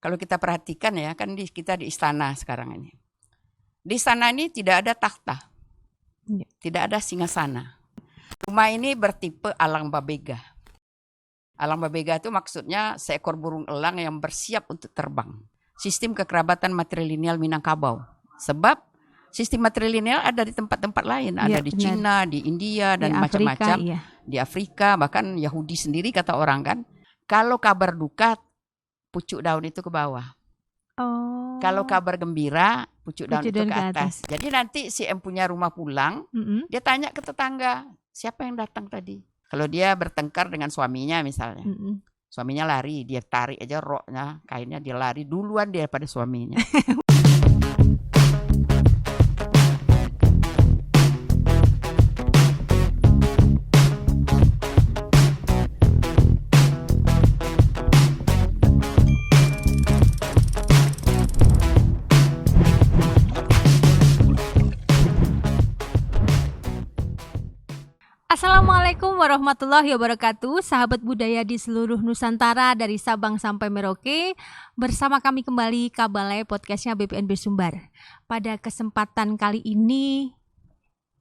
kalau kita perhatikan ya, kan kita di istana sekarang ini. Di istana ini tidak ada takhta, tidak ada singgasana. Rumah ini bertipe alang babega. Alang babega itu maksudnya seekor burung elang yang bersiap untuk terbang. Sistem kekerabatan matrilineal Minangkabau. Sebab sistem matrilineal ada di tempat-tempat lain. Ada di Cina, di India, dan macam-macam. Di Afrika, bahkan Yahudi sendiri kata orang kan. Kalau kabar duka, pucuk daun itu ke bawah. Kalau kabar gembira, pucuk daun itu ke atas. Jadi nanti si M punya rumah pulang, dia tanya ke tetangga, siapa yang datang tadi? Kalau dia bertengkar dengan suaminya misalnya, suaminya lari, dia tarik aja roknya, kainnya, dia lari duluan dia pada suaminya. Assalamualaikum warahmatullahi wabarakatuh, sahabat budaya di seluruh Nusantara dari Sabang sampai Merauke. Bersama kami kembali Kabalai podcastnya BPNB Sumbar. Pada kesempatan kali ini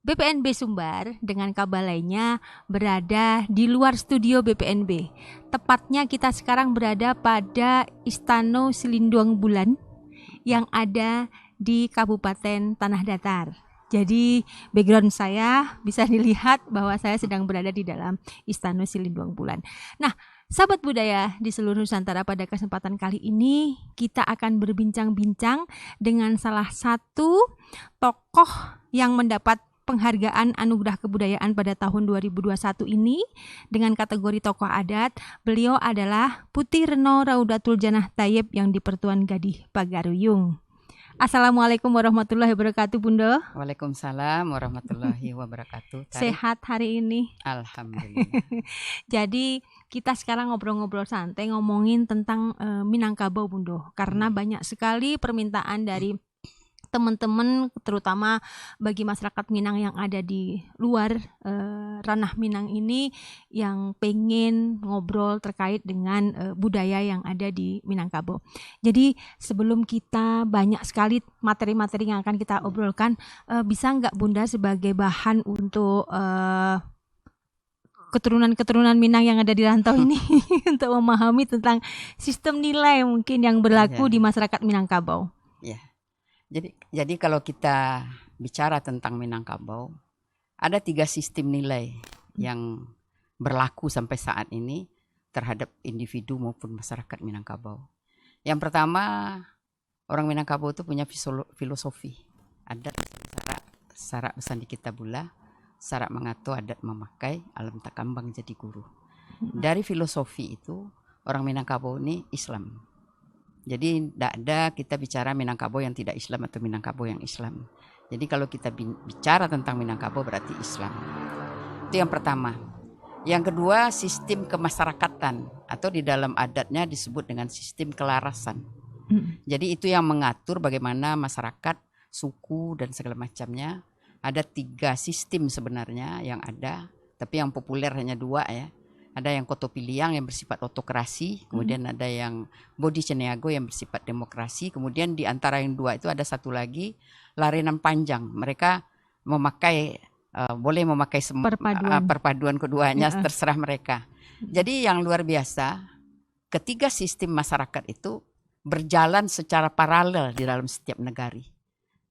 BPNB Sumbar dengan Kabalainya berada di luar studio BPNB. Tepatnya kita sekarang berada pada Istana Silindung Bulan yang ada di Kabupaten Tanah Datar. Jadi background saya bisa dilihat bahwa saya sedang berada di dalam Istana Silindung Bulan. Nah, sahabat budaya di seluruh Nusantara, pada kesempatan kali ini kita akan berbincang-bincang dengan salah satu tokoh yang mendapat penghargaan Anugerah Kebudayaan pada tahun 2021 ini dengan kategori tokoh adat. Beliau adalah Puti Reno Raudatul Janah Thayyib yang di Pertuan Gadih Pagaruyung. Assalamualaikum warahmatullahi wabarakatuh, Bunda. Waalaikumsalam warahmatullahi wabarakatuh. Sehat hari ini? Alhamdulillah. Jadi kita sekarang ngobrol-ngobrol santai ngomongin tentang Minangkabau, Bunda. Karena banyak sekali permintaan dari teman-teman, terutama bagi masyarakat Minang yang ada di luar ranah Minang ini, yang pengen ngobrol terkait dengan budaya yang ada di Minangkabau. Jadi sebelum kita banyak sekali materi-materi yang akan kita obrolkan, bisa nggak Bunda sebagai bahan untuk keturunan-keturunan Minang yang ada di rantau ini untuk memahami tentang sistem nilai mungkin yang berlaku di masyarakat Minangkabau? Ya. Jadi kalau kita bicara tentang Minangkabau, ada 3 sistem nilai yang berlaku sampai saat ini terhadap individu maupun masyarakat Minangkabau. Yang pertama, orang Minangkabau itu punya filosofi adat, sarak besan di kitabullah, sarak mengato adat memakai, alam tak kambang jadi guru. Dari filosofi itu, orang Minangkabau ini Islam. Jadi tidak ada kita bicara Minangkabau yang tidak Islam atau Minangkabau yang Islam. Jadi kalau kita bicara tentang Minangkabau berarti Islam. Itu yang pertama. Yang kedua, sistem kemasyarakatan atau di dalam adatnya disebut dengan sistem kelarasan. Jadi itu yang mengatur bagaimana masyarakat, suku dan segala macamnya. Ada 3 sistem sebenarnya yang ada, tapi yang populer hanya 2 ya. Ada yang Koto Piliang yang bersifat otokrasi, kemudian ada yang Bodi Ceniago yang bersifat demokrasi, kemudian di antara yang 2 itu ada satu lagi Larenan Panjang. Mereka memakai boleh memakai perpaduan keduanya, terserah mereka. Jadi yang luar biasa, ketiga sistem masyarakat itu berjalan secara paralel di dalam setiap negari.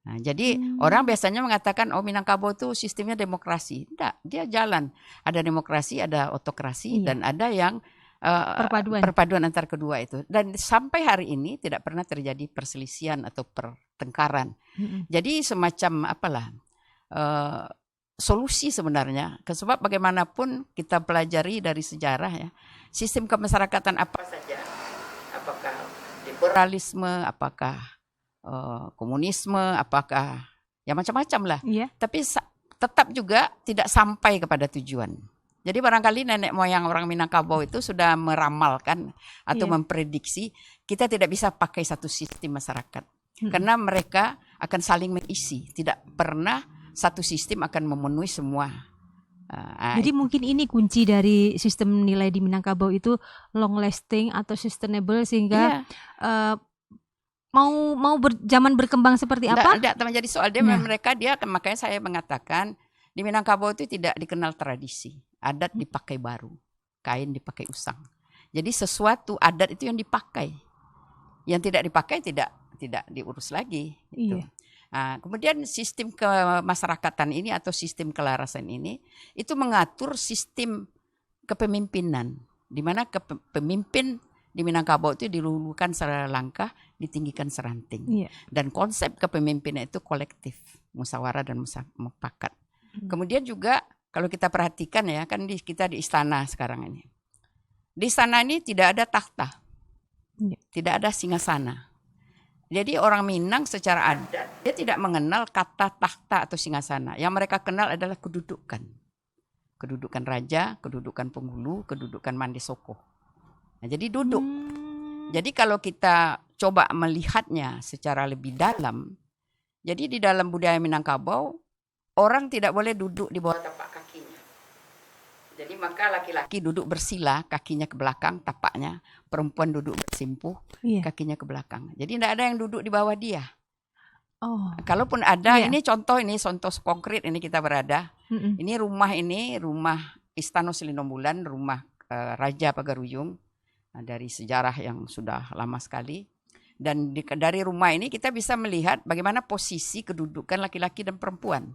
Nah, jadi orang biasanya mengatakan Minangkabau itu sistemnya demokrasi. Tidak, dia jalan. Ada demokrasi, ada otokrasi, dan ada yang perpaduan antar kedua itu. Dan sampai hari ini tidak pernah terjadi perselisihan atau pertengkaran. Jadi semacam solusi sebenarnya. Sebab bagaimanapun kita pelajari dari sejarah ya, sistem kemasyarakatan apa saja, apakah liberalisme, apakah komunisme, apakah ya macam-macam lah. Tapi tetap juga tidak sampai kepada tujuan. Jadi barangkali nenek moyang orang Minangkabau itu sudah meramalkan atau memprediksi kita tidak bisa pakai satu sistem masyarakat. Karena mereka akan saling mengisi. Tidak pernah satu sistem akan memenuhi semua Jadi mungkin ini kunci dari sistem nilai di Minangkabau itu long lasting atau sustainable, sehingga zaman berkembang seperti apa? Tidak menjadi soal dia makanya saya mengatakan di Minangkabau itu tidak dikenal tradisi. Adat dipakai baru, kain dipakai usang. Jadi sesuatu adat itu yang dipakai. Yang tidak dipakai tidak diurus lagi gitu. Iya. Kemudian sistem kemasyarakatan ini atau sistem kelarasan ini itu mengatur sistem kepemimpinan, di mana pemimpin di Minangkabau itu dilulukan secara langkah, ditinggikan seranting. Iya. Dan konsep kepemimpinan itu kolektif, musyawarah dan mufakat. Kemudian juga kalau kita perhatikan ya, kan kita di istana sekarang ini. Di istana ini tidak ada takhta, tidak ada singgasana. Jadi orang Minang secara adat, dia tidak mengenal kata takhta atau singgasana. Yang mereka kenal adalah kedudukan. Kedudukan raja, kedudukan penghulu, kedudukan mandesoko. Nah, jadi duduk. Jadi kalau kita coba melihatnya secara lebih dalam, jadi di dalam budaya Minangkabau, orang tidak boleh duduk di bawah tapak kakinya. Jadi maka laki-laki duduk bersila, kakinya ke belakang, tapaknya. Perempuan duduk bersimpuh, kakinya ke belakang. Jadi tidak ada yang duduk di bawah dia. Kalaupun ada, ini contoh konkret ini kita berada. Ini rumah Istana Selinobulan, rumah Raja Pagaruyung, dari sejarah yang sudah lama sekali. Dan dari rumah ini kita bisa melihat bagaimana posisi kedudukan laki-laki dan perempuan.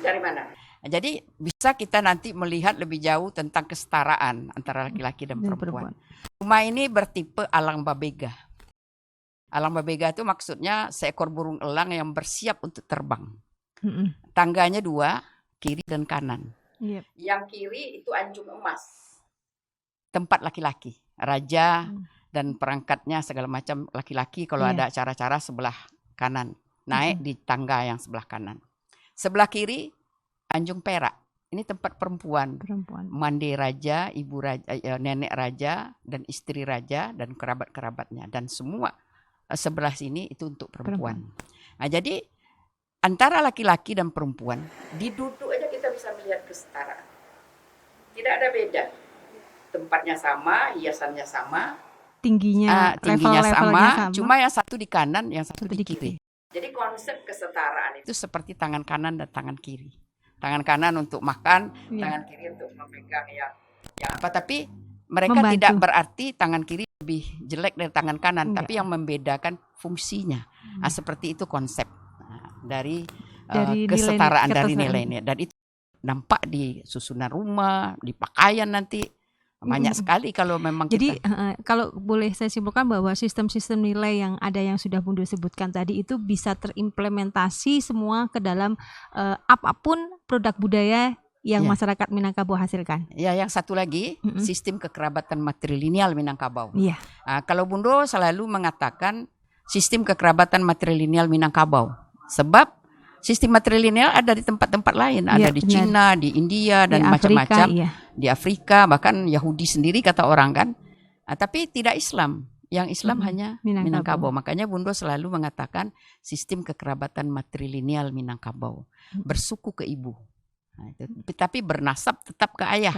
Dari mana? Jadi bisa kita nanti melihat lebih jauh tentang kesetaraan antara laki-laki dan perempuan. Rumah ini bertipe alang babega. Alang babega itu maksudnya seekor burung elang yang bersiap untuk terbang. Tangganya 2, kiri dan kanan. Yang kiri itu anjung emas, tempat laki-laki, raja dan perangkatnya segala macam laki-laki. Kalau ada acara-acara sebelah kanan, naik di tangga yang sebelah kanan. Sebelah kiri anjung perak, ini tempat perempuan. Mande raja, ibu raja, nenek raja, dan istri raja, dan kerabat-kerabatnya. Dan semua sebelah sini itu untuk perempuan. Nah, jadi antara laki-laki dan perempuan, di duduk aja kita bisa melihat kesetaraan. Tidak ada beda. Tempatnya sama, hiasannya sama, tingginya sama, cuma yang satu di kanan, yang satu di kiri. Jadi konsep kesetaraan itu seperti tangan kanan dan tangan kiri. Tangan kanan untuk makan, tangan kiri untuk memegang yang apa. Tapi mereka tidak berarti tangan kiri lebih jelek dari tangan kanan, tapi yang membedakan fungsinya. Seperti itu konsep dari kesetaraan dari nilai-nilai. Dan itu nampak di susunan rumah, di pakaian nanti. Banyak sekali kalau memang jadi kalau boleh saya simpulkan bahwa sistem-sistem nilai yang ada yang sudah Bunda sebutkan tadi itu bisa terimplementasi semua ke dalam apapun produk budaya yang masyarakat Minangkabau hasilkan. Ya, yang satu lagi sistem kekerabatan matrilineal Minangkabau. Kalau Bundo selalu mengatakan sistem kekerabatan matrilineal Minangkabau, sebab sistem matrilineal ada di tempat-tempat lain, ada di Cina, di India, dan macam-macam. Di Afrika, bahkan Yahudi sendiri kata orang kan. Tapi tidak Islam. Yang Islam hanya Minangkabau. Makanya Bundo selalu mengatakan sistem kekerabatan matrilineal Minangkabau. Bersuku ke ibu. Tapi bernasab tetap ke ayah.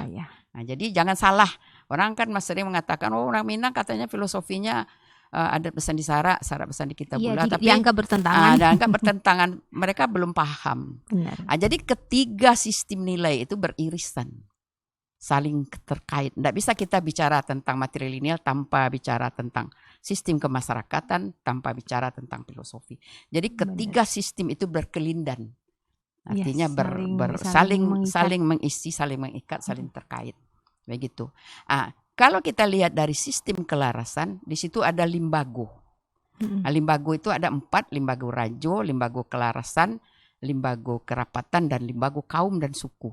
Nah, jadi jangan salah. Orang kan sering mengatakan, orang Minang katanya filosofinya adat pesan di Sarak pesan di Kitabullah, tapi dianggap bertentangan. Mereka belum paham. Jadi ketiga sistem nilai itu beririsan, saling terkait. Tidak bisa kita bicara tentang matrilineal tanpa bicara tentang sistem kemasyarakatan, tanpa bicara tentang filosofi. Jadi ketiga sistem itu berkelindan, artinya saling mengisi, saling mengikat, saling terkait. Begitu. Kalau kita lihat dari sistem kelarasan, di situ ada limbago. Limbago itu ada 4, limbago rajo, limbago kelarasan, limbago kerapatan, dan limbago kaum dan suku.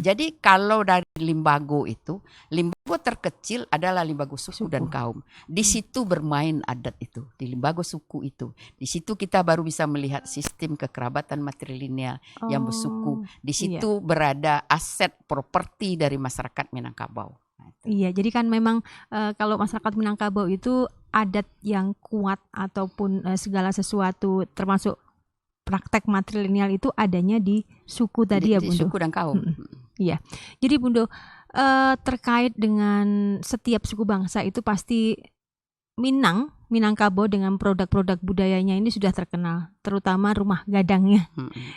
Jadi kalau dari limbago itu, limbago terkecil adalah limbago suku dan kaum. Di situ bermain adat itu, di limbago suku itu. Di situ kita baru bisa melihat sistem kekerabatan matrilineal yang bersuku. Di situ berada aset properti dari masyarakat Minangkabau. Iya, jadi kan memang kalau masyarakat Minangkabau itu adat yang kuat ataupun segala sesuatu termasuk praktek matrilineal itu adanya di suku tadi, ya Bunda. Di suku dan kaum. Iya. Jadi Bundo, terkait dengan setiap suku bangsa itu pasti Minangkabau dengan produk-produk budayanya ini sudah terkenal, terutama rumah gadangnya.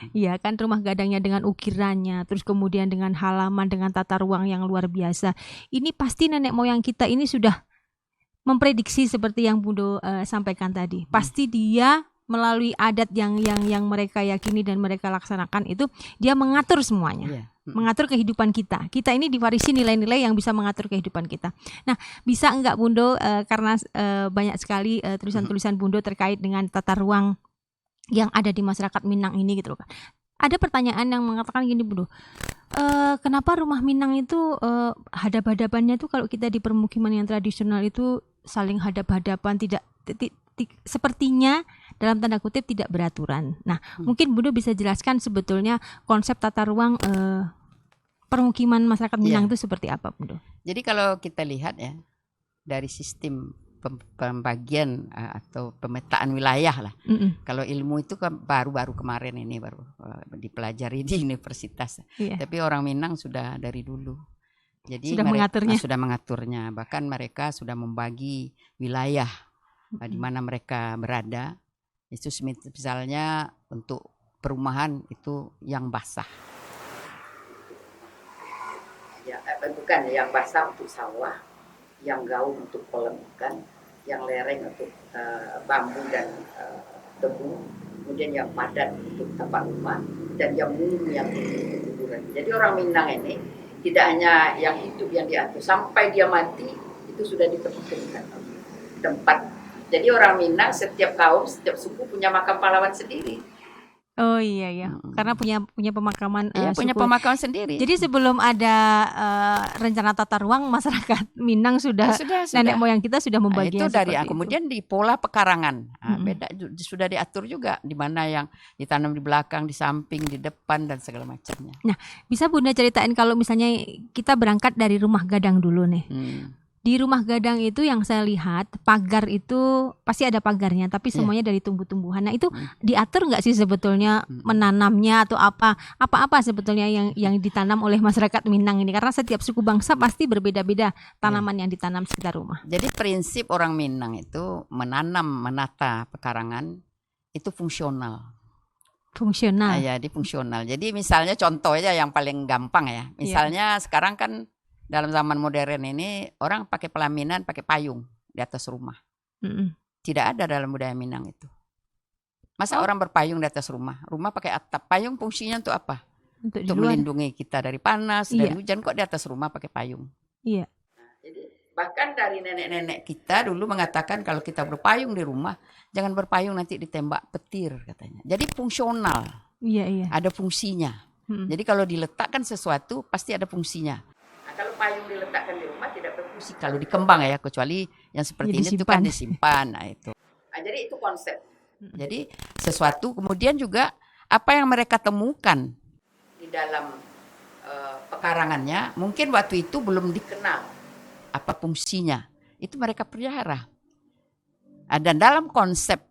Iya kan, rumah gadangnya dengan ukirannya, terus kemudian dengan halaman, dengan tata ruang yang luar biasa. Ini pasti nenek moyang kita ini sudah memprediksi seperti yang Bundo sampaikan tadi. Pasti dia melalui adat yang mereka yakini dan mereka laksanakan itu, dia mengatur semuanya. Mengatur kehidupan kita. Kita ini diwarisi nilai-nilai yang bisa mengatur kehidupan kita. Nah, bisa enggak Bundo, karena banyak sekali tulisan-tulisan Bundo terkait dengan tata ruang yang ada di masyarakat Minang ini gitu loh. Ada pertanyaan yang mengatakan gini Bundo, kenapa rumah Minang itu hadap-hadapannya tuh kalau kita di permukiman yang tradisional itu saling hadap-hadapan, tidak sepertinya dalam tanda kutip tidak beraturan. Nah, mungkin Bundo bisa jelaskan sebetulnya konsep tata ruang permukiman masyarakat Minang itu seperti apa, Bundo? Jadi kalau kita lihat ya dari sistem pembagian atau pemetaan wilayah lah. Kalau ilmu itu kan baru-baru kemarin ini baru dipelajari di universitas. Tapi orang Minang sudah dari dulu. Jadi sudah mengaturnya. Bahkan mereka sudah membagi wilayah di mana mereka berada. Itu misalnya untuk perumahan itu yang basah. Ya, bukan yang basah untuk sawah, yang gaung untuk kolam ikan, yang lereng untuk bambu dan tebu, kemudian yang padat untuk tapak rumah, dan yang munggu yang untuk kuburan. Jadi orang Minang ini tidak hanya yang hidup yang diatur, sampai dia mati itu sudah ditentukan tempat. Jadi orang Minang setiap kaum, setiap suku punya makam pahlawan sendiri. Oh iya, karena punya pemakaman punya suku. pemakaman sendiri. Jadi sebelum ada rencana tata ruang, masyarakat Minang sudah nenek moyang kita sudah membaginya itu dari kemudian di pola pekarangan beda sudah diatur juga di mana yang ditanam di belakang, di samping, di depan dan segala macamnya. Nah, bisa Bunda ceritain kalau misalnya kita berangkat dari rumah gadang dulu nih. Di rumah gadang itu yang saya lihat pagar itu pasti ada pagarnya, tapi semuanya dari tumbuh-tumbuhan. Nah itu diatur nggak sih sebetulnya menanamnya atau apa sebetulnya yang ditanam oleh masyarakat Minang ini? Karena setiap suku bangsa pasti berbeda-beda tanaman yang ditanam sekitar rumah. Jadi prinsip orang Minang itu menata pekarangan itu fungsional. Jadi fungsional. Jadi misalnya contohnya yang paling gampang ya. Misalnya sekarang kan dalam zaman modern ini orang pakai pelaminan, pakai payung di atas rumah. Tidak ada dalam budaya Minang itu. Masa orang berpayung di atas rumah? Rumah pakai atap. Payung fungsinya untuk apa? Untuk melindungi kita dari panas, dari hujan. Kok di atas rumah pakai payung? Iya. Nah, jadi bahkan dari nenek-nenek kita dulu mengatakan kalau kita berpayung di rumah, jangan berpayung nanti ditembak petir katanya. Jadi fungsional. Iya. Ada fungsinya. Jadi kalau diletakkan sesuatu pasti ada fungsinya. Kalau payung diletakkan di rumah tidak berfungsi kalau dikembang ya, kecuali yang seperti ini itu kan disimpan. Nah itu. Nah, jadi itu konsep. Jadi sesuatu kemudian juga apa yang mereka temukan di dalam pekarangannya mungkin waktu itu belum dikenal apa fungsinya. Itu mereka pelihara. Dan dalam konsep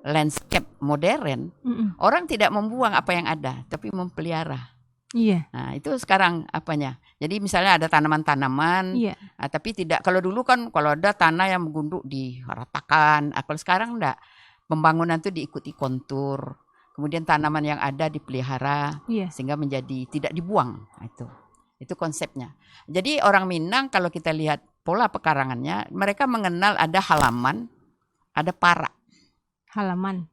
landscape modern, orang tidak membuang apa yang ada, tapi mempelihara. Iya. Nah itu sekarang apanya. Jadi misalnya ada tanaman-tanaman, tapi tidak. Kalau dulu kan kalau ada tanah yang menggunduk diratakan. Kalau sekarang enggak. Pembangunan itu diikuti kontur. Kemudian tanaman yang ada dipelihara sehingga menjadi tidak dibuang. Nah, itu konsepnya. Jadi orang Minang kalau kita lihat pola pekarangannya, mereka mengenal ada halaman, ada parak. Halaman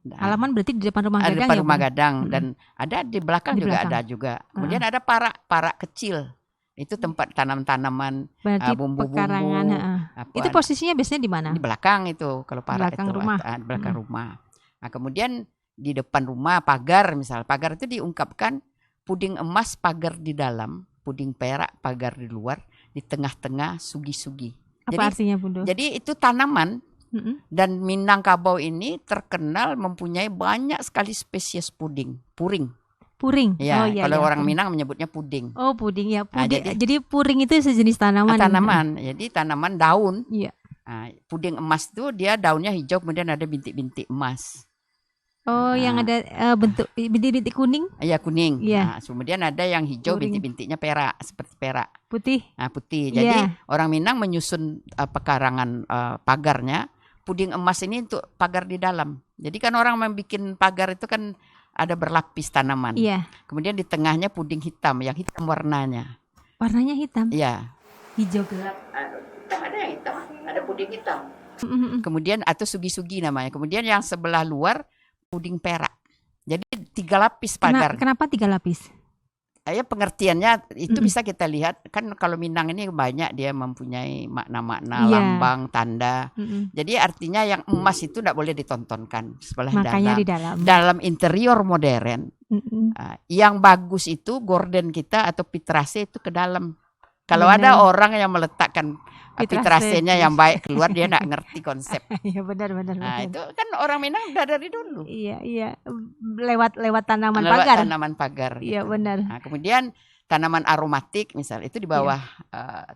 berarti di depan rumah gadang. Di depan rumah gadang dan ada di belakang juga ada juga. Kemudian ada parak kecil. Itu tempat tanam-tanaman, bumbu-bumbu. Itu posisinya biasanya di mana? Di belakang itu kalau parak belakang itu rumah. Di belakang rumah. Nah, kemudian di depan rumah pagar misal. Pagar itu diungkapkan puding emas pagar di dalam, puding perak pagar di luar, di tengah-tengah sugi-sugi. Apa artinya, Bundo? Jadi itu tanaman. Dan Minangkabau ini terkenal mempunyai banyak sekali spesies puring. Ya, kalau orang Minang menyebutnya puding. Oh, puding ya. Jadi puring itu sejenis tanaman. Jadi tanaman daun. Nah, puding emas itu dia daunnya hijau kemudian ada bintik-bintik emas. Oh, yang ada bentuk bintik-bintik kuning, Ya kuning. Iya. Nah, kemudian ada yang hijau Kuning. bintik-bintiknya perak seperti perak. putih. Nah, putih. Jadi Iya. orang Minang menyusun pekarangan pagarnya. Puding emas ini untuk pagar di dalam. Jadi kan orang membuat pagar itu kan ada berlapis tanaman. Iya. Kemudian di tengahnya puding hitam, yang hitam warnanya. Warnanya hitam. Iya. Hijau gelap. Ada yang hitam, ada puding hitam. Mm-mm. Kemudian atau sugi-sugi namanya. Kemudian yang sebelah luar puding perak. Jadi 3 lapis pagar. Kenapa 3 lapis? Ya pengertiannya itu bisa kita lihat kan kalau Minang ini banyak dia mempunyai makna-makna Iya. lambang, tanda. Mm-mm. Jadi artinya yang emas itu tidak boleh ditontonkan sebelah Makanya dalam. di dalam. Dalam interior modern, Mm-mm. yang bagus itu gorden kita atau pitrase itu ke dalam. Kalau Benar. ada orang yang meletakkan Pitrase. pitrasenya yang baik keluar, dia tidak ngerti konsep. Iya benar. Nah itu kan orang Minang udah dari dulu. Iya. Lewat tanaman Lewat pagar. tanaman pagar. Iya gitu. benar. Nah, kemudian tanaman aromatik misal itu di bawah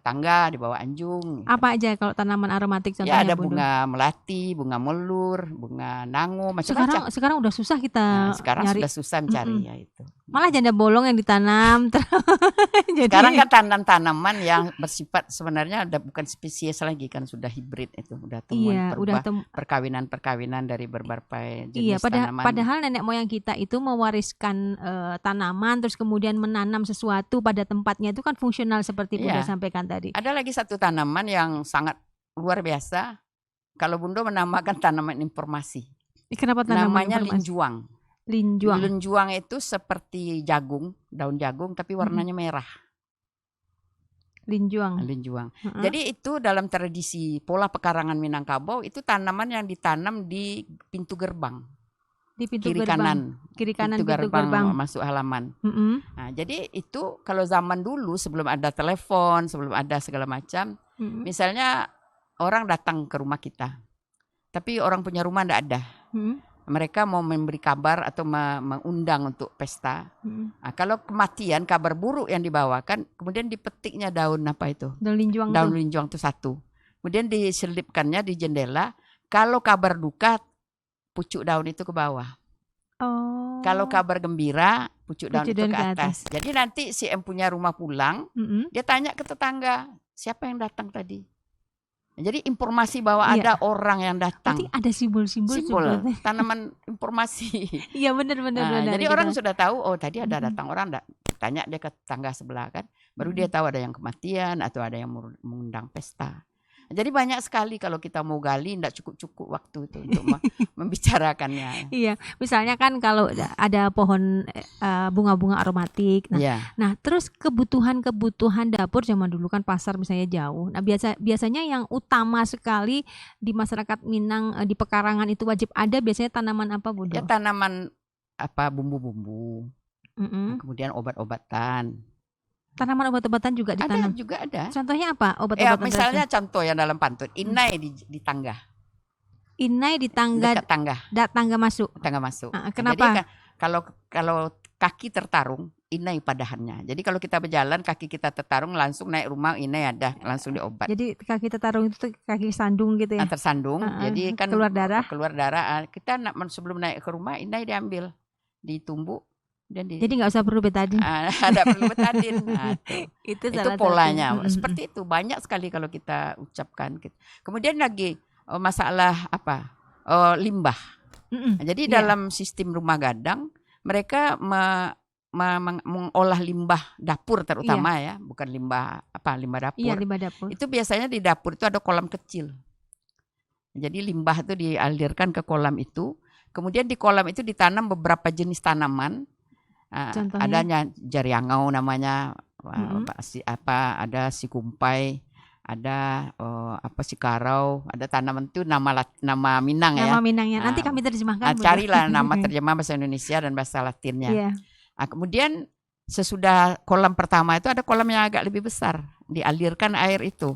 tangga, di bawah anjung. Apa aja kalau tanaman aromatik Ya contohnya ada Bunda? bunga melati, bunga melur, bunga nango, macam-macam. Sekarang udah susah Nah, kita sekarang nyari. sudah susah mencari ya itu. Malah janda bolong yang ditanam. Jadi Sekarang kan tanaman yang bersifat sebenarnya bukan spesies lagi kan sudah hibrid itu, udah temuan perkawinan dari berbagai jenis tanaman. Padahal nenek moyang kita itu mewariskan tanaman terus kemudian menanam sesuatu pada tempatnya itu kan fungsional seperti Bunda Iya. sampaikan tadi. Ada lagi satu tanaman yang sangat luar biasa. Kalau Bunda menamakan tanaman informasi. Kenapa tanaman Namanya informasi? linjuang. Linjuang. Linjuang itu seperti jagung, daun jagung tapi warnanya merah. Linjuang. Linjuang. Heeh. Jadi itu dalam tradisi pola pekarangan Minangkabau itu tanaman yang ditanam di pintu gerbang, Di pintu kiri gerbang. kanan. Kiri kanan Pintu pintu gerbang. masuk halaman. Mm-mm. Nah, jadi itu kalau zaman dulu sebelum ada telepon, sebelum ada segala macam, Mm-mm. misalnya orang datang ke rumah kita, tapi orang punya rumah tidak ada. Mm-mm. Mereka mau memberi kabar atau mengundang untuk pesta. Mm-mm. Nah, kalau kematian, kabar buruk yang dibawakan, kemudian dipetiknya daun apa itu? Daun linjuang Daun tuh. linjuang itu satu. Kemudian diselipkannya di jendela. Kalau kabar duka, pucuk daun itu ke bawah. Oh. Kalau kabar gembira, pucuk daun Pucuk itu daun ke ke atas. Jadi nanti si em punya rumah pulang, Mm-mm. dia tanya ke tetangga, siapa yang datang tadi? Jadi informasi bahwa Iya. ada orang yang datang. Berarti ada simbol-simbol Simbol sebetulnya. tanaman informasi. Iya benar. Nah, jadi gitu. orang sudah tahu, oh tadi ada Mm-mm. datang orang, tanya dia ke tetangga sebelah kan, baru dia tahu ada yang kematian atau ada yang mengundang pesta. Jadi banyak sekali kalau kita mau gali, tidak cukup waktu itu untuk membicarakannya. Iya, misalnya kan kalau ada pohon bunga-bunga aromatik. Nah, Iya. nah terus kebutuhan dapur zaman dulu kan pasar misalnya jauh. Nah, biasanya yang utama sekali di masyarakat Minang di pekarangan itu wajib ada biasanya tanaman apa, Bunda? Ya tanaman apa bumbu-bumbu, Mm-mm. kemudian obat-obatan. Tanaman obat-obatan juga ditanam. Juga ada. Contohnya apa Ya obat-obatan? misalnya contoh yang dalam pantun, inai di tangga, inai di tangga, dekat tangga tangga masuk. Jadi Kenapa? kalau kaki tertarung, inai padahannya. Jadi kalau kita berjalan kaki kita tertarung langsung naik rumah, inai ada langsung diobat. Jadi kaki tertarung itu kaki sandung gitu ya? Tersandung, jadi kan keluar darah. Kita sebelum naik ke rumah inai diambil, ditumbuk dan Jadi nggak usah perlu betadin. ada perlu betadin. Nah, itu salah polanya. satu. Seperti itu banyak sekali kalau kita ucapkan. Kemudian lagi masalah apa? Limbah. Jadi dalam sistem rumah gadang mereka mengolah limbah dapur terutama ya, bukan limbah dapur. Iya, limbah dapur. Itu biasanya di dapur itu ada kolam kecil. Jadi limbah itu dialirkan ke kolam itu. Kemudian di kolam itu ditanam beberapa jenis tanaman. Adanya jariangau namanya, ada si kumpai, ada si karau, ada tanaman itu nama Minang ya. Nama Minangnya. Nanti kami terjemahkan. Carilah nama terjemah bahasa Indonesia dan bahasa Latinnya. Iya. Kemudian sesudah kolam pertama itu ada kolam yang agak lebih besar, dialirkan air itu.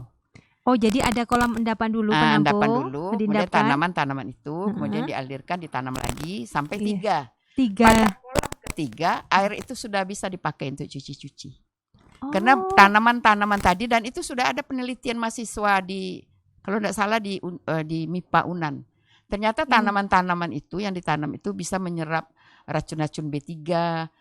Oh, jadi ada kolam endapan dulu, endapan dulu, kemudian tanaman-tanaman itu, kemudian dialirkan, ditanam lagi sampai 3. Pada kolam ketiga, air itu sudah bisa dipakai untuk cuci-cuci. Karena tanaman-tanaman tadi, dan itu sudah ada penelitian mahasiswa kalau tidak salah di MIPA UNAN. Ternyata tanaman-tanaman itu yang ditanam itu bisa menyerap racun-racun B3,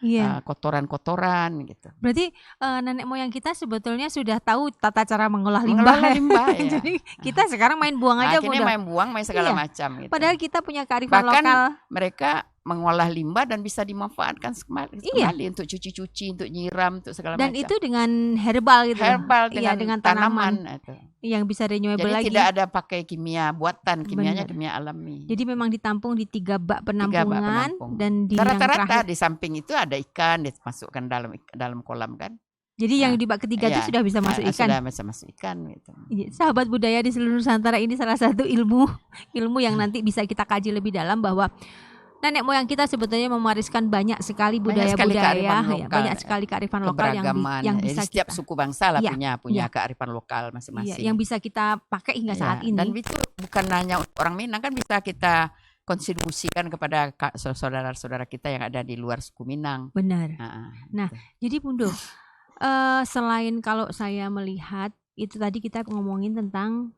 Iya. kotoran-kotoran gitu. Berarti nenek moyang kita sebetulnya sudah tahu tata cara mengolah limbah. Mengelola limbah ya. Jadi kita sekarang main buang aja Akhirnya Bunda. main buang, main segala Iya. macam gitu. Padahal kita punya kearifan Bahkan lokal. mereka mengolah limbah dan bisa dimanfaatkan kembali untuk cuci-cuci, untuk nyiram, untuk segala Dan macam. itu dengan herbal gitu. Herbal Iya, dengan tanaman itu. yang bisa renewable Jadi lagi. tidak ada pakai kimia buatan, kimianya Benar. kimia alami. Jadi memang ditampung di 3 bak 3 bak penampungan penampung. dan di yang Rata-rata terakhir. di samping itu ada ikan dimasukkan dalam kolam kan. Jadi yang di bak ketiga itu sudah bisa masuk ikan. Sudah bisa masuk ikan gitu. Sahabat budaya di seluruh Nusantara, ini salah satu ilmu yang nanti bisa kita kaji lebih dalam, bahwa nenek moyang kita sebetulnya mewariskan banyak sekali budaya-budaya, banyak sekali kearifan lokal yang bisa setiap kita, suku bangsa lah punya kearifan lokal masing-masing. yang bisa kita pakai hingga saat ini. Dan itu bukan hanya orang Minang, kan bisa kita kontribusikan kepada saudara-saudara kita yang ada di luar suku Minang. Benar. Nah, jadi Bundu, selain kalau saya melihat itu tadi kita ngomongin tentang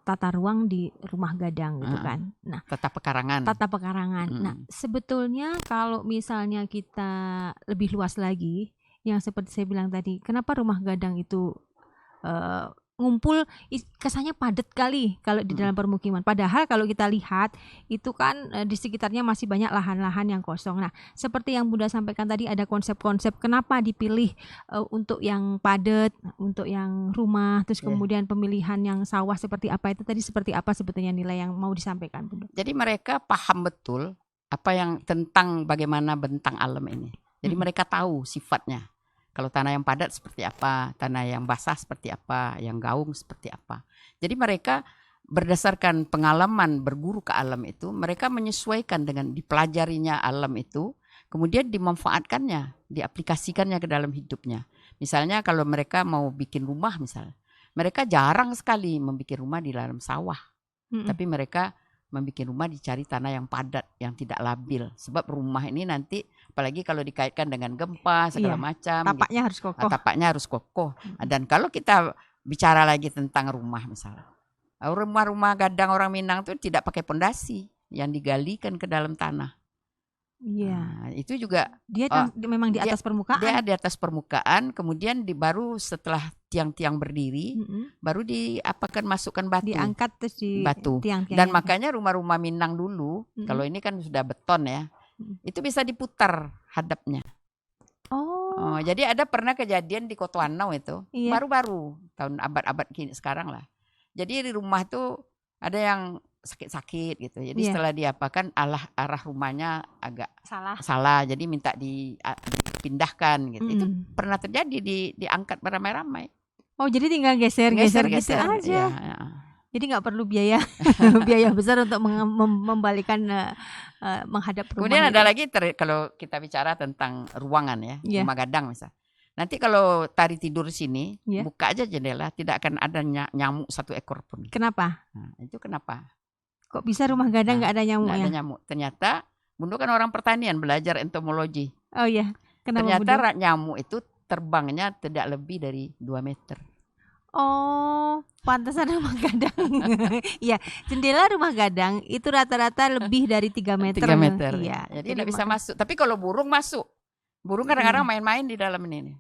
tata ruang di rumah gadang gitu kan. Nah, tata pekarangan. Nah, sebetulnya kalau misalnya kita lebih luas lagi, yang seperti saya bilang tadi, kenapa rumah gadang itu ngumpul kesannya padat kali kalau di dalam permukiman. Padahal kalau kita lihat itu kan di sekitarnya masih banyak lahan-lahan yang kosong. Nah, seperti yang Bunda sampaikan tadi, ada konsep-konsep kenapa dipilih untuk yang padat, untuk yang rumah, terus kemudian pemilihan yang sawah seperti apa, itu tadi seperti apa sebetulnya nilai yang mau disampaikan, Bunda? Jadi mereka paham betul apa yang tentang bagaimana bentang alam ini. Jadi mereka tahu sifatnya. Kalau tanah yang padat seperti apa, tanah yang basah seperti apa, yang gaung seperti apa. Jadi mereka berdasarkan pengalaman berguru ke alam itu, mereka menyesuaikan dengan dipelajarinya alam itu, kemudian dimanfaatkannya, diaplikasikannya ke dalam hidupnya. Misalnya kalau mereka mau bikin rumah misalnya, mereka jarang sekali membuat rumah di dalam sawah. Tapi mereka membuat rumah dicari tanah yang padat, yang tidak labil. Sebab rumah ini nanti, apalagi kalau dikaitkan dengan gempa segala macam, tapaknya harus kokoh. Tapaknya harus kokoh. Dan kalau kita bicara lagi tentang rumah misalnya, rumah-rumah gadang orang Minang itu tidak pakai pondasi, yang digalikan ke dalam tanah. Iya. Nah, itu juga dia memang di atas permukaan. Dia di atas permukaan, kemudian baru setelah tiang-tiang berdiri, baru masukkan batu. Diangkat terus di batu. Dan makanya rumah-rumah Minang dulu, kalau ini kan sudah beton ya, itu bisa diputar hadapnya. Jadi ada pernah kejadian di Kotoanau itu, baru-baru tahun abad-abad sekarang lah. Jadi di rumah tuh ada yang sakit-sakit gitu. Jadi setelah diapakan arah rumahnya agak salah. Jadi minta dipindahkan gitu. Itu pernah terjadi diangkat beramai-ramai. Oh, jadi tinggal geser aja. Ya. Jadi nggak perlu biaya besar untuk membalikan menghadap rumah. Kemudian ada lagi kalau kita bicara tentang ruangan ya, rumah gadang misalnya. Nanti kalau tari tidur sini, buka aja jendela, tidak akan ada nyamuk 1 ekor pun. Kenapa? Nah, itu kenapa? Kok bisa rumah gadang nggak ada nyamuk? Nggak ada nyamuk. Ternyata Bundu kan orang pertanian, belajar entomologi. Oh iya. Kenapa, ternyata nyamuk itu terbangnya tidak lebih dari 2 meter. Oh, pantesan rumah gadang. Iya, jendela rumah gadang itu rata-rata lebih dari 3 meter. 3 meter. Iya. Jadi tidak bisa masuk. Tapi kalau burung masuk. Burung kadang-kadang main-main di dalam ini.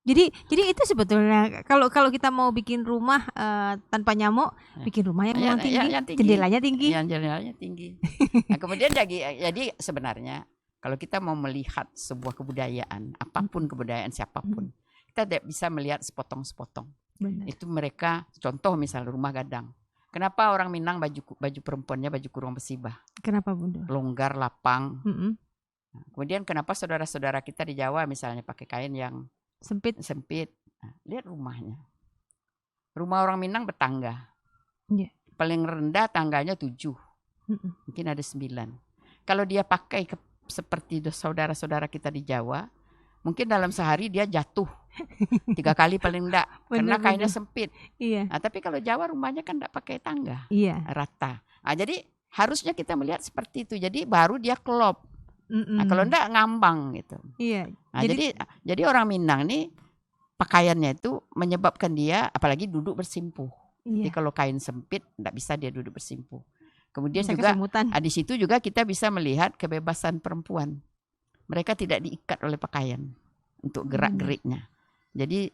Jadi itu sebetulnya kalau kita mau bikin rumah tanpa nyamuk, bikin rumah yang memang tinggi, jendelanya tinggi. Jendelanya tinggi. Nah, kemudian jadi sebenarnya kalau kita mau melihat sebuah kebudayaan, apapun kebudayaan siapapun, kita tidak bisa melihat sepotong-sepotong. Itu mereka contoh misal rumah gadang. Kenapa orang Minang baju perempuannya baju kurung besibah? Kenapa, Bunda? Longgar, lapang. Nah, kemudian kenapa saudara-saudara kita di Jawa misalnya pakai kain yang sempit. Nah, lihat rumahnya. Rumah orang Minang bertangga. Paling rendah tangganya 7. Mungkin ada 9. Kalau dia pakai seperti saudara-saudara kita di Jawa, mungkin dalam sehari dia jatuh 3 kali paling enggak. Karena kainnya sempit. Nah, tapi kalau Jawa rumahnya kan enggak pakai tangga. Rata. Nah, jadi harusnya kita melihat seperti itu. Jadi baru dia klop. Nah, kalau enggak ngambang gitu. Nah, jadi orang Minang nih pakaiannya itu menyebabkan dia apalagi duduk bersimpuh. Jadi kalau kain sempit enggak bisa dia duduk bersimpuh. Kemudian Bisa juga kesemutan. di situ juga kita bisa melihat kebebasan perempuan. Mereka tidak diikat oleh pakaian untuk gerak-geriknya. Jadi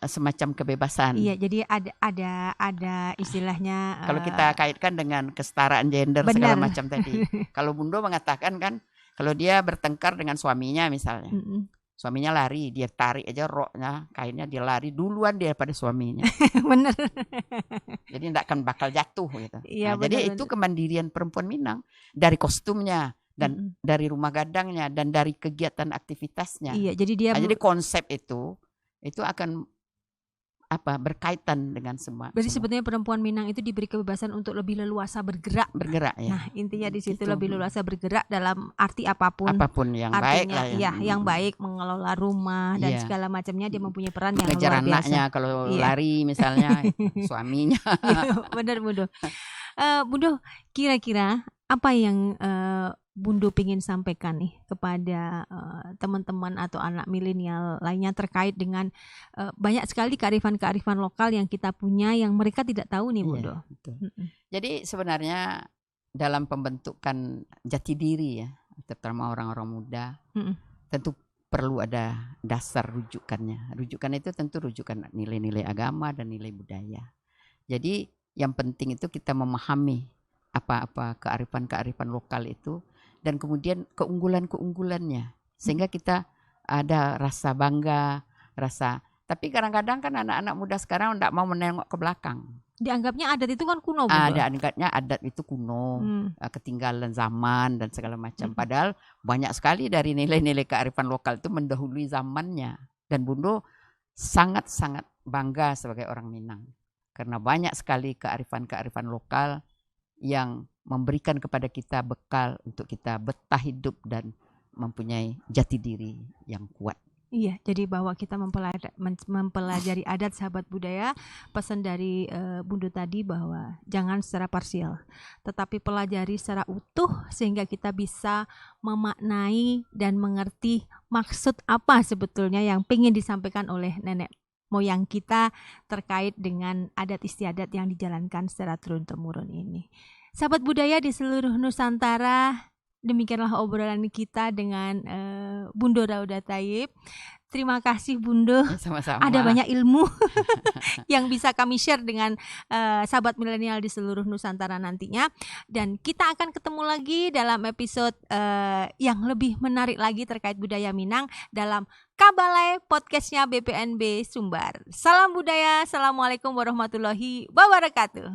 semacam kebebasan. Iya, jadi ada istilahnya. Kalau kita kaitkan dengan kesetaraan gender segala macam tadi. Kalau Bundo mengatakan kan, kalau dia bertengkar dengan suaminya misalnya, suaminya lari, dia tarik aja roknya, kainnya, dia lari duluan daripada suaminya. Bener. Jadi tidak akan bakal jatuh gitu. Iya, jadi itu kemandirian perempuan Minang dari kostumnya dan dari rumah gadangnya dan dari kegiatan aktivitasnya. Iya, jadi dia jadi konsep itu akan berkaitan dengan semua. Berarti sebetulnya perempuan Minang itu diberi kebebasan untuk lebih leluasa bergerak ya. Nah, intinya di situ lebih leluasa bergerak dalam arti apapun yang artinya, baik lah yang baik, mengelola rumah dan segala macamnya, dia mempunyai peran yang ngejar luar biasa. Anaknya kalau lari misalnya suaminya. Benar Bundo. Bundo, kira-kira apa yang Bundo ingin sampaikan nih kepada teman-teman atau anak milenial lainnya terkait dengan banyak sekali kearifan-kearifan lokal yang kita punya yang mereka tidak tahu nih, Bundo. Jadi sebenarnya dalam pembentukan jati diri ya, terutama orang-orang muda, tentu perlu ada dasar rujukannya. Rujukan itu tentu rujukan nilai-nilai agama dan nilai budaya. Jadi yang penting itu kita memahami apa-apa kearifan-kearifan lokal itu, dan kemudian keunggulan-keunggulannya, sehingga kita ada rasa bangga, tapi kadang-kadang kan anak-anak muda sekarang tidak mau menengok ke belakang. Dianggapnya adat itu kan kuno, dianggapnya adat itu kuno, ketinggalan zaman dan segala macam. Padahal banyak sekali dari nilai-nilai kearifan lokal itu mendahului zamannya. Dan Bundo sangat-sangat bangga sebagai orang Minang, karena banyak sekali kearifan-kearifan lokal yang memberikan kepada kita bekal untuk kita betah hidup dan mempunyai jati diri yang kuat. Iya, jadi bahwa kita mempelajari adat sahabat budaya, pesan dari Bundo tadi bahwa jangan secara parsial, tetapi pelajari secara utuh sehingga kita bisa memaknai dan mengerti maksud apa sebetulnya yang ingin disampaikan oleh nenek moyang kita terkait dengan adat istiadat yang dijalankan secara turun-temurun ini. Sahabat budaya di seluruh Nusantara, demikianlah obrolan kita dengan Bundo Rauda Thayyib. Terima kasih Bundo. Sama-sama. Ada banyak ilmu yang bisa kami share dengan sahabat milenial di seluruh Nusantara nantinya. Dan kita akan ketemu lagi dalam episode yang lebih menarik lagi terkait budaya Minang dalam Kabalai podcastnya BPNB Sumbar. Salam budaya, assalamualaikum warahmatullahi wabarakatuh.